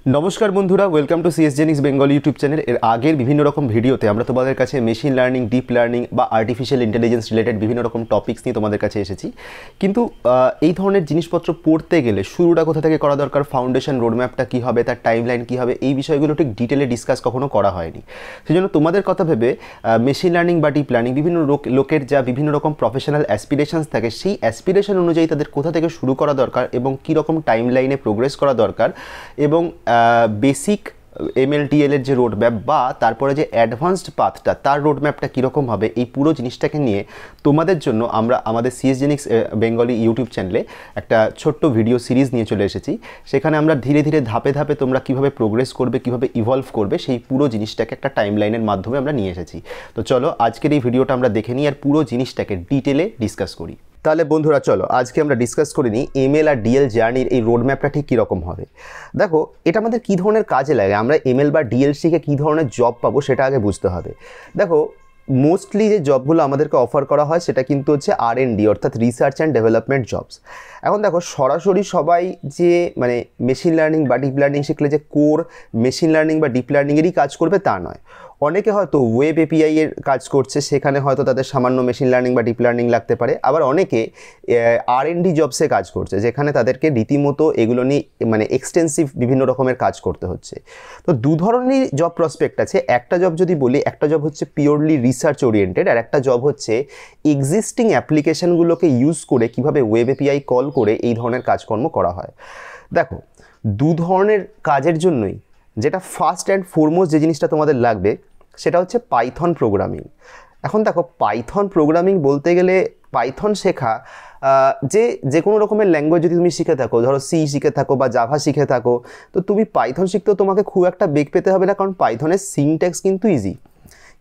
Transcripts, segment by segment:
নমস্কার বন্ধুরা, welcome to CSGenix Bengal YouTube channel. এর আগের বিভিন্ন রকম ভিডিওতে আমরা তোমাদের কাছে মেশিন লার্নিং, ডিপ লার্নিং বা আর্টিফিশিয়াল ইন্টেলিজেন্স রিলেটেড বিভিন্ন রকম টপিকস নিয়ে তোমাদের কাছে এসেছি। কিন্তু এই ধরনের জিনিসপত্র পড়তে গেলে শুরুটা কোথা থেকে করা দরকার, ফাউন্ডেশন রোডম্যাপটা কী হবে, তার টাইমলাইন কী হবে, এই বিষয়গুলো ঠিক ডিটেলে ডিসকাস কখনো করা হয়নি। সেজন্য তোমাদের কথা ভেবে মেশিন লার্নিং বা ডিপ লার্নিং বিভিন্ন লোকের যা বিভিন্ন রকম প্রফেশনাল অ্যাসপিরেশনস থাকে, সেই অ্যাসপিরেশন অনুযায়ী তাদের কোথা থেকে শুরু করা দরকার এবং কী রকম টাইমলাইনে প্রোগ্রেস করা দরকার এবং বেসিক এমএলটিএল এর যে রোডম্যাপ বা তারপরে যে অ্যাডভান্সড পাথটা তার রোডম্যাপটা কীরকম হবে, এই পুরো জিনিসটাকে নিয়ে তোমাদের জন্য আমরা আমাদের সিএসজেনিক্স বেঙ্গলি ইউটিউব চ্যানেলে একটা ছোট্ট ভিডিও সিরিজ নিয়ে চলে এসেছি। সেখানে আমরা ধীরে ধীরে ধাপে ধাপে তোমরা কীভাবে প্রোগ্রেস করবে, কীভাবে ইভলভ করবে, সেই পুরো জিনিসটাকে একটা টাইমলাইনের মাধ্যমে আমরা নিয়ে এসেছি। তো চলো আজকের এই ভিডিওটা আমরা দেখে নিই আর পুরো জিনিসটাকে ডিটেলে ডিসকাস করি। তাহলে বন্ধুরা চলো আজকে আমরা ডিসকাস করে নিই এমএল আর ডিএল জার্নির এই রোডম্যাপটা ঠিক কীরকম হবে। দেখো, এটা আমাদের কী ধরনের কাজে লাগে, আমরা এমএল বা ডিএল শিখে কী ধরনের জব পাবো সেটা আগে বুঝতে হবে। দেখো, মোস্টলি যে জবগুলো আমাদেরকে অফার করা হয় সেটা কিন্তু হচ্ছে R&D, অর্থাৎ রিসার্চ অ্যান্ড ডেভেলপমেন্ট জবস। এখন দেখো, সরাসরি সবাই যে মানে মেশিন লার্নিং বা ডিপ লার্নিং শিখলে যে কোর মেশিন লার্নিং বা ডিপ লার্নিংয়েরই কাজ করবে তা নয়। অনেকে হয়তো ওয়েব এপিআই এর কাজ করছে, সেখানে হয়তো তাদের সামান্য মেশিন লার্নিং বা ডিপ লার্নিং লাগতে পারে। আবার অনেকে R&D জবসে কাজ করছে, যেখানে তাদেরকে রীতিমতো এগুলো নিয়ে মানে এক্সটেন্সিভ বিভিন্ন রকমের কাজ করতে হচ্ছে। তো দু ধরনেরই জব প্রসপেক্ট আছে। একটা জব যদি বলি, একটা জব হচ্ছে পিওরলি রিসার্চ ওরিয়েন্টেড, আর একটা জব হচ্ছে এক্সিস্টিং অ্যাপ্লিকেশানগুলোকে ইউজ করে কীভাবে ওয়েব এপিআই কল করে এই ধরনের কাজকর্ম করা হয়। দেখো, দু ধরনের কাজের জন্যই যেটা ফার্স্ট অ্যান্ড ফরমোস্ট যে জিনিসটা তোমাদের লাগবে সেটা হচ্ছে পাইথন প্রোগ্রামিং। এখন দেখো, পাইথন প্রোগ্রামিং বলতে গেলে পাইথন শেখা যে কোনো রকমের ল্যাঙ্গুয়েজ যদি তুমি শিখে থাকো, ধরো সি শিখে থাকো বা জাভা শিখে থাকো, তো তুমি পাইথন শিখতেও তোমাকে খুব একটা বেগ পেতে হবে না, কারণ পাইথনের সিনট্যাক্স কিন্তু ইজি।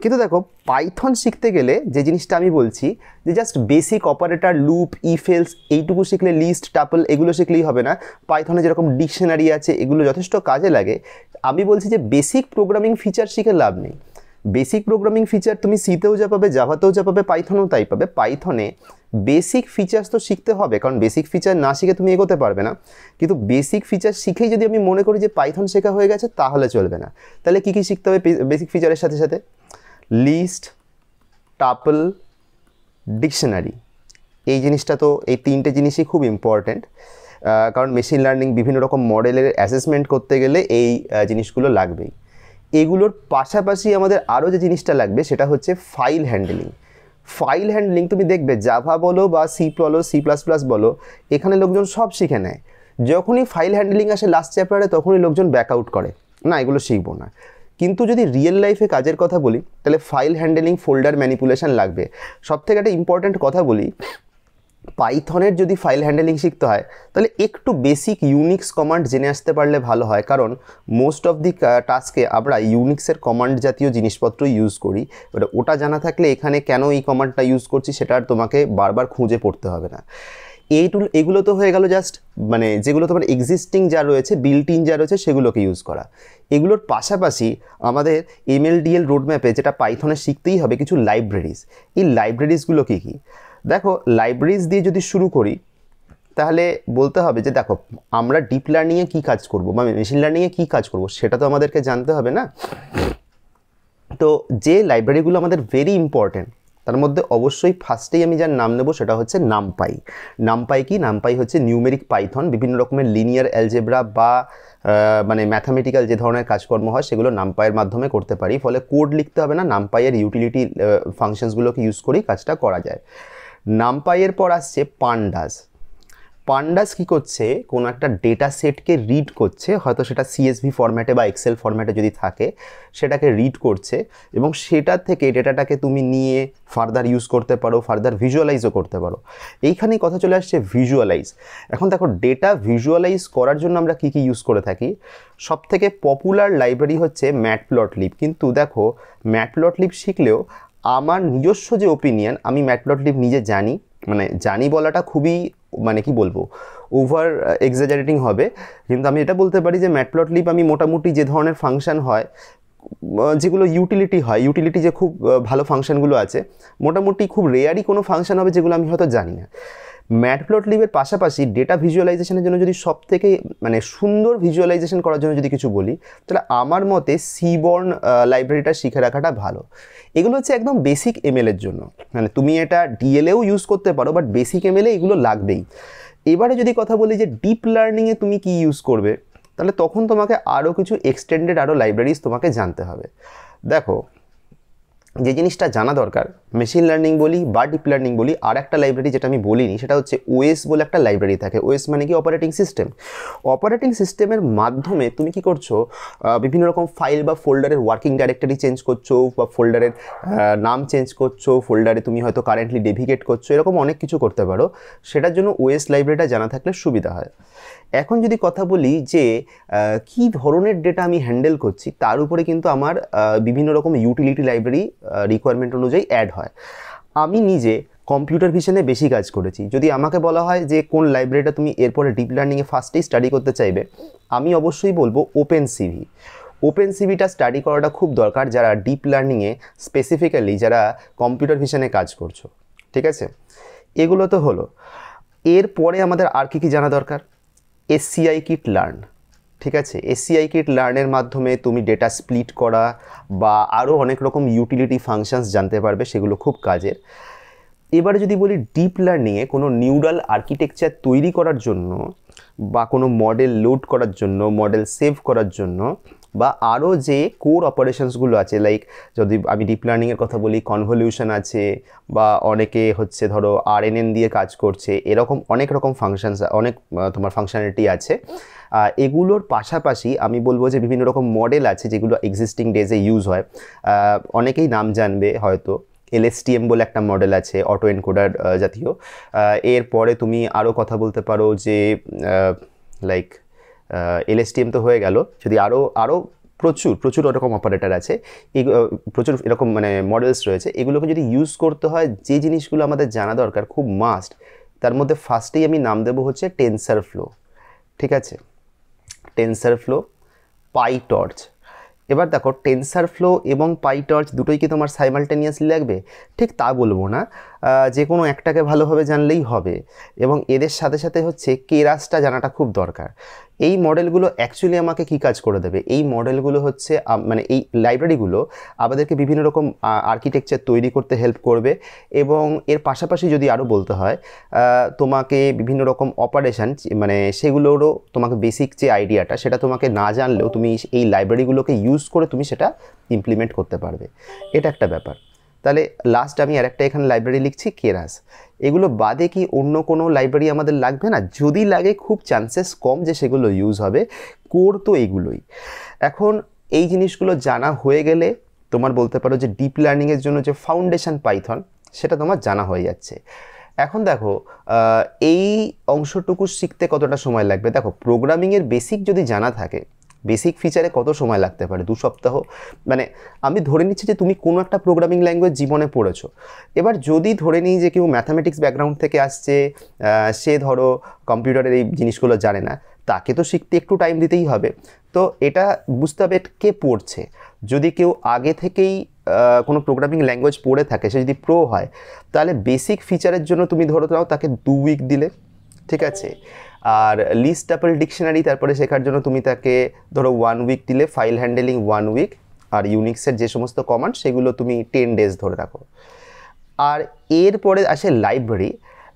কিন্তু দেখো, পাইথন শিখতে গেলে যে জিনিসটা আমি বলছি যে just basic operator, loop, if else এইটুকু শিখলে, লিস্ট, টাপল এগুলো শিখলেই হবে না। পাইথনে যেরকম ডিকশনারি আছে এগুলো যথেষ্ট কাজে লাগে। আমি বলছি যে বেসিক প্রোগ্রামিং ফিচার শিখে লাভ নেই। বেসিক প্রোগ্রামিং ফিচার তুমি সিতেও যা পাবে, জাভাতেও যা পাবে, পাইথনেও তাই পাবে। পাইথনে বেসিক ফিচার্স তো শিখতে হবে, কারণ বেসিক ফিচার না শিখে তুমি এগোতে পারবে না। কিন্তু বেসিক ফিচার শিখেই যদি আমি মনে করি যে পাইথন শেখা হয়ে গেছে, তাহলে চলবে না। তাহলে কী কী শিখতে হবে বেসিক ফিচারের সাথে সাথে? List, tuple, dictionary. এই জিনিসটা তো, এই তিনটে জিনিসই খুব ইম্পর্ট্যান্ট, কারণ মেশিন লার্নিং বিভিন্ন রকম মডেলের অ্যাসেসমেন্ট করতে গেলে এই জিনিসগুলো লাগবেই। এগুলোর পাশাপাশি আমাদের আরও যে জিনিসটা লাগবে সেটা হচ্ছে ফাইল হ্যান্ডলিং। ফাইল হ্যান্ডলিং তুমি দেখবে জাভা বলো বা সি বলো, C++ বলো, এখানে লোকজন সব শিখে নেয়। যখনই ফাইল হ্যান্ডলিং আসে লাস্ট চ্যাপ্টারে, তখনই লোকজন ব্যাকআউট করে, না এগুলো শিখবো না। কিন্তু যদি রিয়েল লাইফে কাজের কথা বলি, তাহলে ফাইল হ্যান্ডলিং, ফোল্ডার ম্যানিপুলেশন লাগবে। সবথেকে একটা ইম্পর্ট্যান্ট কথা বলি, পাইথনের যদি ফাইল হ্যান্ডলিং শিখতে হয় তাহলে একটু বেসিক ইউনিক্স কমান্ড জেনে আসতে পারলে ভালো হয়, কারণ মোস্ট অফ দি টাস্কে আমরা ইউনিক্সের কমান্ড জাতীয় জিনিসপত্র ইউজ করি। ওটা জানা থাকলে এখানে কেন এই কমান্ডটা ইউজ করছি সেটা আর তোমাকে বারবার খুঁজে পড়তে হবে না। এগুলো তো হয়ে গেল জাস্ট মানে যেগুলো তোমার এক্সিস্টিং যা রয়েছে, বিল্ট ইন যা রয়েছে সেগুলোকে ইউজ করা। এগুলোর পাশাপাশি আমাদের MLDL রোডম্যাপে যেটা পাইথনে শিখতেই হবে, কিছু লাইব্রেরিজ। এই লাইব্রেরিজগুলো কী কী? দেখো, লাইব্রেরিজ দিয়ে যদি শুরু করি তাহলে বলতে হবে যে দেখো, আমরা ডিপ লার্নিংয়ে কী কাজ করব বা মেশিন লার্নিংয়ে কী কাজ করব সেটা তো আমাদেরকে জানতে হবে না। তো যে লাইব্রেরিগুলো আমাদের ভেরি ইম্পর্ট্যান্ট, তার মধ্যে অবশ্যই ফার্স্টেই আমি যার নাম নেব সেটা হচ্ছে নামপাই। নামপাই কি? নামপাই হচ্ছে নিউমেরিক পাইথন। বিভিন্ন রকমের লিনিয়ার অ্যালজেব্রা বা মানে ম্যাথামেটিক্যাল যে ধরনের কাজকর্ম হয় সেগুলো নামপাইয়ের মাধ্যমে করতে পারি, ফলে কোড লিখতে হবে না। নামপাইয়ের ইউটিলিটি ফাংশনসগুলোকে ইউজ করেই কাজটা করা যায়। নামপাইয়ের পর আসছে পান্ডাস। পান্ডাস কী করছে? কোনো একটা ডেটা সেটকে রিড করছে, হয়তো সেটা CSV ফরম্যাটে বা এক্সেল ফরম্যাটে যদি থাকে সেটাকে রিড করছে, এবং সেটা থেকে ডেটাটাকে তুমি নিয়ে ফার্দার ইউজ করতে পারো, ফার্দার ভিজুয়ালাইজও করতে পারো। এইখানেই কথা চলে আসছে ভিজুয়ালাইজ। এখন দেখো, ডেটা ভিজুয়ালাইজ করার জন্য আমরা কী কী ইউজ করে থাকি? সবথেকে পপুলার লাইব্রেরি হচ্ছে ম্যাটপ্লটলিব। কিন্তু দেখো, ম্যাটপ্লটলিব শিখলেও আমার নিজস্ব যে ওপিনিয়ন, আমি ম্যাটপ্লটলিব নিজে জানি, মানে জানি বলাটা খুবই মানে কি বলবো, ওভার এক্সাজারেটিং হবে, কিন্তু আমি এটা বলতে পারি যে ম্যাটপ্লটলিব আমি মোটামুটি যে ধরনের ফাংশন হয়, যেগুলো ইউটিলিটি হয়, ইউটিলিটি যে খুব ভালো ফাংশনগুলো আছে, মোটামুটি খুব রেয়ারই কোনো ফাংশন হবে যেগুলো আমি হয়তো জানি না। ম্যাটপ্লটলিবের পাশাপাশি ডেটা ভিজুয়ালাইজেশনের জন্য যদি সবথেকে মানে সুন্দর ভিজুয়ালাইজেশন করার জন্য যদি কিছু বলি, তাহলে আমার মতে সিবর্ন লাইব্রেরিটা শিখে রাখাটা ভালো। এগুলো হচ্ছে একদম বেসিক এমএলের জন্য, মানে তুমি এটা ডিএলএও ইউজ করতে পারো, বাট বেসিক এমএলে এগুলো লাগবেই। এবারে যদি কথা বলি যে ডিপ লার্নিংয়ে তুমি কি ইউজ করবে, তাহলে তখন তোমাকে আরও কিছু এক্সটেন্ডেড আরও লাইব্রেরিজ তোমাকে জানতে হবে। দেখো, যে জিনিসটা জানা দরকার, মেশিন লার্নিং বলি বা ডিপ লার্নিং বলি, আর একটা লাইব্রেরি যেটা আমি বলিনি সেটা হচ্ছে ওএস বলে একটা লাইব্রেরি থাকে। ওএস মানে কি? Operating system. অপারেটিং সিস্টেমের মাধ্যমে তুমি কি করছো, বিভিন্ন রকম ফাইল বা ফোল্ডারের ওয়ার্কিং ডাইরেক্টরি চেঞ্জ করছো, বা ফোল্ডারের নাম চেঞ্জ করছো, ফোল্ডারে তুমি হয়তো কারেন্টলি নেভিগেট করছো, এরকম অনেক কিছু করতে পারো। সেটার জন্য ওএস লাইব্রেরিটা জানা থাকলে সুবিধা হয়। এখন যদি কথা বলি যে কী ধরনের ডেটা আমি হ্যান্ডেল করছি, তার উপরে কিন্তু আমার বিভিন্ন রকম ইউটিলিটি লাইব্রেরি রিকোয়ারমেন্ট অনুযায়ী অ্যাড হয়। আমি নিজে কম্পিউটার ভিশনে বেশি কাজ করেছি। যদি আমাকে বলা হয় যে কোন লাইব্রেরিটা তুমি এরপরে ডিপ লার্নিংয়ে ফার্স্টেই স্টাডি করতে চাইবে, আমি অবশ্যই বলবো ওপেনসিভি। ওপেনসিভিটা স্টাডি করাটা খুব দরকার যারা ডিপ লার্নিংয়ে স্পেসিফিক্যালি যারা কম্পিউটার ভিশনে কাজ করছো, ঠিক আছে? এগুলো তো হলো। এরপরে আমাদের আর কী কী জানা দরকার? এসসিআই কিট লার্ন, ঠিক আছে? এসসিআই কিট লার্নের মাধ্যমে তুমি ডেটা স্প্লিট করা বা আরও অনেক রকম ইউটিলিটি ফাংশনস জানতে পারবে, সেগুলো খুব কাজের। এবারে যদি বলি ডিপ লার্নিংয়ে কোনো নিউরাল আর্কিটেকচার তৈরি করার জন্য বা কোনো মডেল লোড করার জন্য, মডেল সেভ করার জন্য, বা আরও যে কোর অপারেশনসগুলো আছে, লাইক যদি আমি ডিপ লার্নিংয়ের কথা বলি, কনভলিউশন আছে, বা অনেকে হচ্ছে ধরো আরএনএন দিয়ে কাজ করছে, এরকম অনেক রকম ফাংশনস, অনেক তোমার ফাংশনালিটি আছে। এগুলোর পাশাপাশি আমি বলবো যে বিভিন্ন রকম মডেল আছে যেগুলো এক্সিস্টিং ডেজে ইউজ হয়। অনেকেই নাম জানবে হয়তো। এলএসটিএম বলে একটা মডেল আছে, অটো এনকোডার জাতীয়। এরপরে তুমি আরও কথা বলতে পারো যে লাইক এলএসটিএম তো হয়ে গেল, যদি আরও প্রচুর ওরকম অপারেটর আছে, প্রচুর এরকম মানে মডেলস রয়েছে। এগুলোকে যদি ইউজ করতে হয়, যে জিনিসগুলো আমাদের জানা দরকার খুব মাস্ট, তার মধ্যে ফার্স্টেই আমি নাম দেবো হচ্ছে টেনসারফ্লো, ঠিক আছে? টেনসারফ্লো, পাইটর্চ। এবার দেখো, টেনসারফ্লো এবং পাইটর্চ দুটোই কি তোমার সাইমালটেনিয়াসলি লাগবে? ঠিক তা বলবো না, যে কোনো একটাকে ভালোভাবে জানলেই হবে। এবং এদের সাথে সাথে হচ্ছে কেরাসটা জানাটা খুব দরকার। এই মডেলগুলো অ্যাকচুয়ালি আমাকে কী কাজ করে দেবে? এই মডেলগুলো হচ্ছে মানে এই লাইব্রেরিগুলো আমাদেরকে বিভিন্ন রকম আর্কিটেকচার তৈরি করতে হেল্প করবে। এবং এর পাশাপাশি যদি আরও বলতে হয়, তোমাকে বিভিন্ন রকম অপারেশান মানে সেগুলোরও তোমাকে বেসিক যে আইডিয়াটা সেটা তোমাকে না জানলেও তুমি এই লাইব্রেরিগুলোকে ইউজ করে তুমি সেটা ইমপ্লিমেন্ট করতে পারবে। এটা একটা ব্যাপার। তাহলে লাস্ট আমি আরেকটা এখানে লাইব্রেরি লিখছি, কেরাস। এগুলো বাদে কি অন্য কোনো লাইব্রেরি আমাদের লাগবে না? যদি লাগে খুব চান্সেস কম যে সেগুলো ইউজ হবে। কোর তো এইগুলোই। এখন এই জিনিসগুলো জানা হয়ে গেলে তোমার বলতে পারো যে ডিপ লার্নিংয়ের জন্য যে ফাউন্ডেশন পাইথন, সেটা তোমার জানা হয়ে যাচ্ছে। এখন দেখো, এই অংশটুকু শিখতে কতটা সময় লাগবে? দেখো, প্রোগ্রামিংয়ের বেসিক যদি জানা থাকে, বেসিক ফিচারে কত সময় লাগতে পারে? 2 সপ্তাহ। মানে আমি ধরে নিচ্ছি যে তুমি কোনো একটা প্রোগ্রামিং ল্যাঙ্গুয়েজ জীবনে পড়েছো। এবার যদি ধরে নিই যে কেউ ম্যাথামেটিক্স ব্যাকগ্রাউন্ড থেকে আসছে, সে ধরো কম্পিউটারের এই জিনিসগুলো জানে না, তাকে তো শিখতে একটু টাইম দিতেই হবে। তো এটা বুঝতে হবে কে পড়ছে। যদি কেউ আগে থেকেই কোনো প্রোগ্রামিং ল্যাঙ্গুয়েজ পড়ে থাকে, সে যদি প্রো হয়, তাহলে বেসিক ফিচারের জন্য তুমি ধরো নাও তাকে 2 উইক দিলে, ঠিক আছে? আর লিস্ট টাপল ডিকশনারি তারপরে শেখার জন্য তুমি তাকে ধরো 1 উইক দিলে, ফাইল হ্যান্ডেলিং 1 উইক, আর ইউনিক্সের যে সমস্ত কমান্ড সেগুলো তুমি 10 ডেজ ধরে রাখো। আর এরপরে আসে লাইব্রেরি।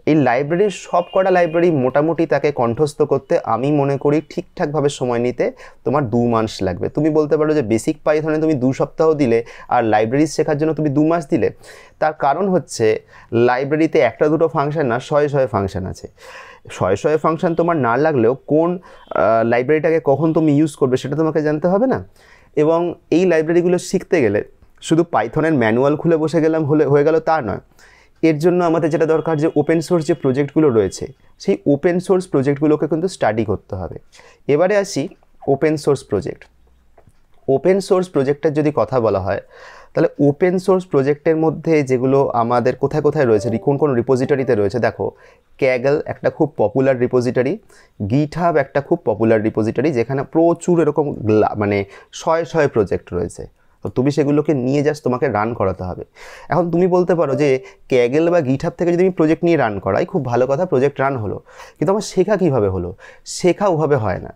এই লাইব্রেরির সব কটা লাইব্রেরি মোটামুটি তাকে কণ্ঠস্থ করতে আমি মনে করি ঠিকঠাকভাবে সময় নিতে তোমার 2 মাস লাগবে। তুমি বলতে পারো যে বেসিক পাইথনে তুমি 2 সপ্তাহ দিলে আর লাইব্রেরি শেখার জন্য তুমি 2 মাস দিলে। তার কারণ হচ্ছে লাইব্রেরিতে একটা দুটো ফাংশন না, শয়ে ফাংশন আছে। শয়ে ফাংশন তোমার না লাগলেও কোন লাইব্রেরিটাকে কখন তুমি ইউজ করবে সেটা তোমাকে জানতে হবে না। এবং এই লাইব্রেরিগুলো শিখতে গেলে শুধু পাইথনের ম্যানুয়াল খুলে বসে গেলাম হয়ে গেল তা নয়। এর জন্য আমাদের যেটা দরকার, যে ওপেন সোর্স যে প্রজেক্টগুলো রয়েছে, সেই ওপেন সোর্স প্রজেক্টগুলোকে কিন্তু স্টাডি করতে হবে। এবারে আসি open source project. Open source প্রজেক্টের যদি কথা বলা হয়, তাহলে ওপেন সোর্স প্রজেক্টের মধ্যে যেগুলো আমাদের কোথায় কোথায় রয়েছে, কোন রিপোজিটরিতে রয়েছে, দেখো, ক্যাগল একটা খুব পপুলার রিপোজিটরি, গিটহাব একটা খুব পপুলার রিপোজিটরি, যেখানে প্রচুর এরকম মানে শয়ে প্রজেক্ট রয়েছে। তো তুমি সেগুলোকে নিয়ে জাস্ট তোমাকে রান করাতে হবে। এখন তুমি বলতে পারো যে ক্যাগেল বা গিটহাব থেকে যদি আমি প্রজেক্ট নিয়ে রান করাই, খুব ভালো কথা, প্রজেক্ট রান হলো, কিন্তু আমার শেখা কীভাবে হলো? শেখা ওভাবে হয় না।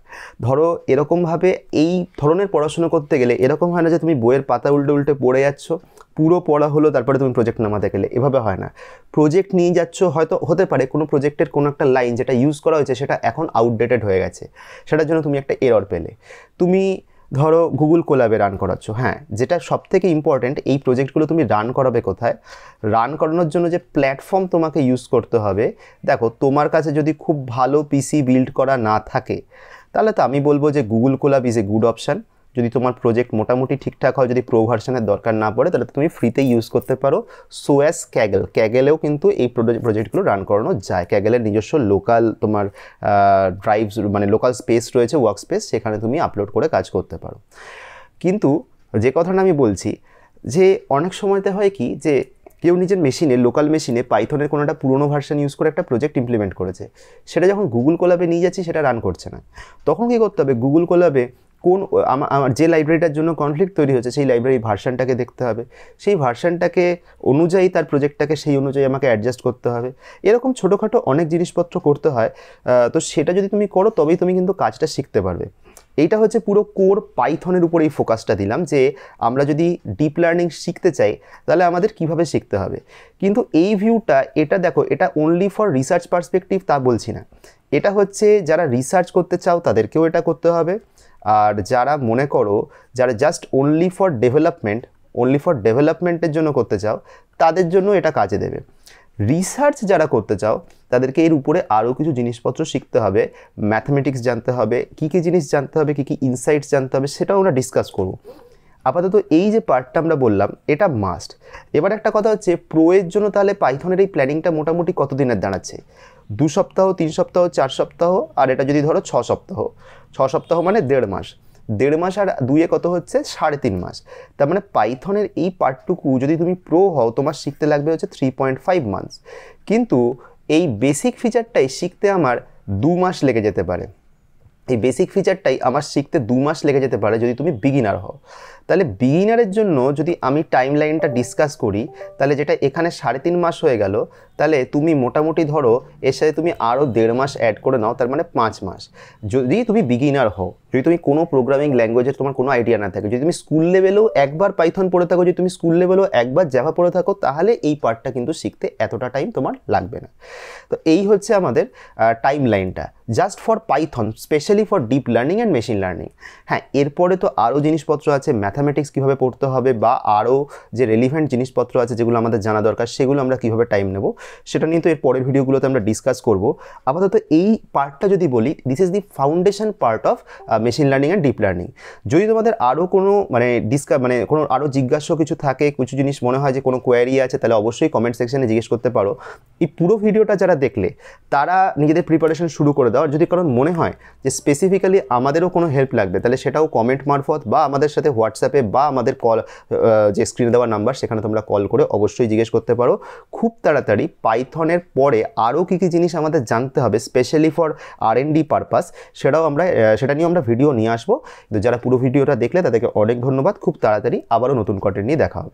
ধরো এরকমভাবে এই ধরনের পড়াশুনো করতে গেলে এরকম হয় না যে তুমি বইয়ের পাতা উল্টে উল্টে পড়ে যাচ্ছ, পুরো পড়া হলো তারপরে তুমি প্রজেক্ট নামাতে গেলে, এভাবে হয় না। প্রজেক্ট নিয়ে যাচ্ছ, হয়তো হতে পারে কোনো প্রজেক্টের কোনো একটা লাইন যেটা ইউজ করা হয়েছে সেটা এখন আউটডেটেড হয়ে গেছে, সেটার জন্য তুমি একটা এরর পেলে। তুমি ধরো গুগল কোল্যাবে রান করাচ্ছ, হ্যাঁ, যেটা সবথেকে ইম্পর্ট্যান্ট, এই প্রজেক্টগুলো তুমি রান করাবে কোথায়? রান করানোর জন্য যে প্ল্যাটফর্ম তোমাকে ইউজ করতে হবে, দেখো তোমার কাছে যদি খুব ভালো পিসি বিল্ড করা না থাকে তাহলে তো আমি বলবো যে Google collab is a good option. যদি তোমার প্রজেক্ট মোটামুটি ঠিকঠাক হয়, যদি প্রো ভার্সনের দরকার না পড়ে, তাহলে তুমি ফ্রিতে ইউজ করতে পারো সোয়াস ক্যাগেল। ক্যাগেলেও কিন্তু এই প্রজেক্টগুলো রান করানো যায়। ক্যাগেলের নিজস্ব লোকাল তোমার ড্রাইভস, মানে লোকাল স্পেস রয়েছে, ওয়ার্ক স্পেস, সেখানে তুমি আপলোড করে কাজ করতে পারো। কিন্তু যে কথাটা আমি বলছি যে অনেক সময়তে হয় কি, যে কেউ নিজের মেশিনে, লোকাল মেশিনে পাইথনের কোনো একটা পুরোনো ভার্সন ইউজ করে একটা প্রজেক্ট ইমপ্লিমেন্ট করেছে, সেটা যখন গুগল কোল্যাবে নিয়ে যাচ্ছি সেটা রান করছে না। তখন কী করতে হবে? গুগল কোল্যাবে কোন আমার যে লাইব্রেরিটার জন্য কনফ্লিক্ট তৈরি হচ্ছে সেই লাইব্রেরি ভার্সনটাকে দেখতে হবে, সেই ভার্সনটাকে অনুযায়ী তার প্রজেক্টটাকে সেই অনুযায়ী আমাকে অ্যাডজাস্ট করতে হবে। এরকম ছোটোখাটো অনেক জিনিসপত্র করতে হয়। তো সেটা যদি তুমি করো তবেই তুমি কিন্তু কাজটা শিখতে পারবে। এইটা হচ্ছে পুরো কোর পাইথনের উপর এই ফোকাসটা দিলাম, যে আমরা যদি ডিপ লার্নিং শিখতে চাই তাহলে আমাদের কিভাবে শিখতে হবে। কিন্তু এই ভিউটা, এটা দেখো, এটা অনলি ফর রিসার্চ পার্সপেক্টিভ তা বলছি না, এটা হচ্ছে যারা রিসার্চ করতে চাও তাদেরকেও এটা করতে হবে। আর যারা মনে করো যারা জাস্ট অনলি ফর ডেভেলপমেন্টের জন্য করতে চাও তাদের জন্য এটা কাজে দেবে। রিসার্চ যারা করতে চাও তাদেরকে এর উপরে আরও কিছু জিনিসপত্র শিখতে হবে, ম্যাথমেটিক্স জানতে হবে, কী কী জিনিস জানতে হবে, কী কী ইনসাইটস জানতে হবে, সেটাও আমরা ডিসকাস করব। আপাতত এই যে পার্টটা আমরা বললাম এটা মাস্ট। এবার একটা কথা হচ্ছে, প্রোয়ের জন্য তাহলে পাইথনের এই প্ল্যানিংটা মোটামুটি কতদিনের দাঁড়াচ্ছে? 2 সপ্তাহ, 3 সপ্তাহ, 4 সপ্তাহ, আর এটা যদি ধরো 6 সপ্তাহ। 6 সপ্তাহ মানে 1.5 মাস। 1.5 মাস আর 2 কত হচ্ছে? 3.5 মাস। তার মানে পাইথনের এই পার্টটুকু যদি তুমি প্রো হও তোমার শিখতে লাগবে হচ্ছে 3.5 মান্থস। কিন্তু এই বেসিক ফিচারটাই শিখতে আমার 2 মাস লেগে যেতে পারে। এই বেসিক ফিচারটাই আমার শিখতে 2 মাস লেগে যেতে পারে যদি তুমি বিগিনার হও। তাহলে বিগিনারের জন্য যদি আমি টাইম লাইনটা ডিসকাস করি, তাহলে যেটা এখানে 3.5 মাস হয়ে গেল, তাহলে তুমি মোটামুটি ধরো এর সাথে তুমি আরও 1.5 মাস অ্যাড করে নাও, তার মানে 5 মাস। যদি তুমি বিগিনার হও, যদি তুমি কোনো প্রোগ্রামিং ল্যাঙ্গুয়েজের তোমার কোনো আইডিয়া না থাকে, যদি তুমি স্কুল লেভেলেও একবার পাইথন পড়ে থাকো, যদি তুমি স্কুল লেভেলেও একবার জাভা পড়ে থাকো, তাহলে এই পার্টটা কিন্তু শিখতে এতটা টাইম তোমার লাগবে না। তো এই হচ্ছে আমাদের টাইম লাইনটা just for Python, specially for deep learning and machine learning. হ্যাঁ, এরপরে তো আরও জিনিসপত্র আছে, ম্যাথামেটিক্স কীভাবে পড়তে হবে, বা আরও যে রেলিভেন্ট জিনিসপত্র আছে যেগুলো আমাদের জানা দরকার, সেগুলো আমরা কীভাবে টাইম নেব সেটা নিয়ে তো এর পরের ভিডিওগুলোতে আমরা ডিসকাস করব। আপাতত এই পার্টটা যদি বলি, this is the foundation part of machine learning and deep learning. যদি তোমাদের আরও কোনো কোনো আরও জিজ্ঞাসা কিছু থাকে, কিছু জিনিস মনে হয় যে কোনো কোয়ারি আছে, তাহলে অবশ্যই কমেন্ট সেকশনে জিজ্ঞেস করতে পারো। এই পুরো ভিডিওটা যারা দেখলে তারা নিজেদের প্রিপারেশন শুরু করে দাও। আর যদি কারণ মনে হয় যে স্পেসিফিক্যালি আমাদেরও কোনো হেল্প লাগবে, তাহলে সেটাও কমেন্ট মারফত বা আমাদের সাথে হোয়াটসঅ্যাপে বা আমাদের কল, যে স্ক্রিনে দেওয়া নাম্বার, সেখানে তোমরা কল করে অবশ্যই জিজ্ঞেস করতে পারো। খুব তাড়াতাড়ি পাইথনের পরে আরও কী কী জিনিস আমাদের জানতে হবে স্পেশালি ফর R&D পারপাস, সেটা নিয়ে আমরা ভিডিও নিয়ে আসবো। যারা পুরো ভিডিওটা দেখলে তাদেরকে অনেক ধন্যবাদ। খুব তাড়াতাড়ি আবারও নতুন কন্টেন্ট নিয়ে দেখা হবে।